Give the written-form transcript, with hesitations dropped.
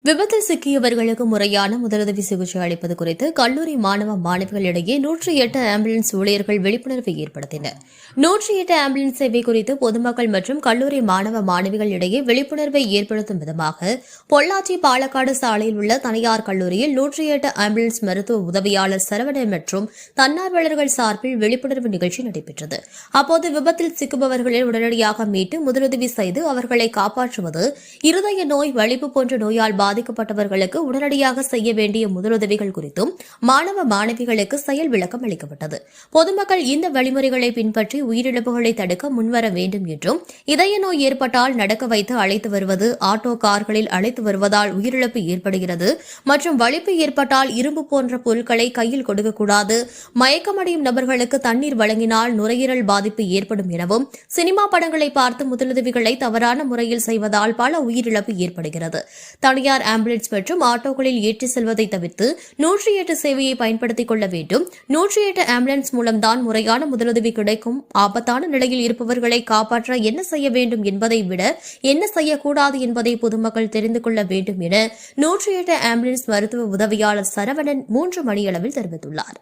விபத்தில் சிக்கியவர்களுக்கு முறையான முதலுதவி சிகிச்சை அளிப்பது குறித்து கல்லூரி மாணவ மாணவிகளிடையே 108 ஆம்புலன்ஸ் ஊழியர்கள் விழிப்புணர்வை ஏற்படுத்தினர். 108 ஆம்புலன்ஸ் சேவை குறித்து பொதுமக்கள் மற்றும் கல்லூரி மாணவ மாணவிகள் இடையே விழிப்புணர்வை ஏற்படுத்தும் விதமாக பொள்ளாச்சி பாலக்காடு சாலையில் உள்ள தனியார் கல்லூரியில் 108 ஆம்புலன்ஸ் மருத்துவ உதவியாளர் சரவணன் மற்றும் தன்னார்வலர்கள் சார்பில் விழிப்புணர்வு நிகழ்ச்சி நடைபெற்றது. அப்போது விபத்தில் சிக்குபவர்களை உடனடியாக மீட்டு முதலுதவி செய்து அவர்களை காப்பாற்றுவது, இருதய நோய், வலிப்பு போன்ற நோயால் பாதிக்கப்பட்டவர்களுக்கு உடனடியாக செய்ய வேண்டிய முதலுதவிகள் குறித்தும் மாணவ மாணவிகளுக்கு செயல் விளக்கம் அளிக்கப்பட்டது. பொதுமக்கள் இந்த வழிமுறைகளை பின்பற்றி உயிரிழப்புகளை தடுக்க முன்வர வேண்டும் என்றும், இதய நோய் ஏற்பட்டால் நடக்க வைத்து அழைத்து வருவது, ஆட்டோ கார்களில் அழைத்து வருவதால் உயிரிழப்பு ஏற்படுகிறது மற்றும் வலிப்பு ஏற்பட்டால் இரும்பு போன்ற பொருட்களை கையில் கொடுக்கக்கூடாது, மயக்கமடையும் நபர்களுக்கு தண்ணீர் வழங்கினால் நுரையீரல் பாதிப்பு ஏற்படும் எனவும், சினிமா படங்களை பார்த்து முதலுதவிகளை தவறான முறையில் செய்வதால் பல உயிரிழப்பு ஏற்படுகிறது. தனியார் ஆம்புலன்ஸ் மற்றும் ஆட்டோக்களில் ஏற்றிச் செல்வதை தவிர்த்து 108 சேவையை பயன்படுத்திக் கொள்ள வேண்டும். 108 ஆம்புலன்ஸ் மூலம்தான் முறையான முதலுதவி கிடைக்கும். ஆபத்தான நிலையில் இருப்பவர்களை காப்பாற்ற என்ன செய்ய வேண்டும் என்பதை விட என்ன செய்யக்கூடாது என்பதை பொதுமக்கள் தெரிந்து கொள்ள வேண்டும் என 108 ஆம்புலன்ஸ் மருத்துவ உதவியாளர் சரவணன் 3 மணியளவில் தெரிவித்துள்ளார்.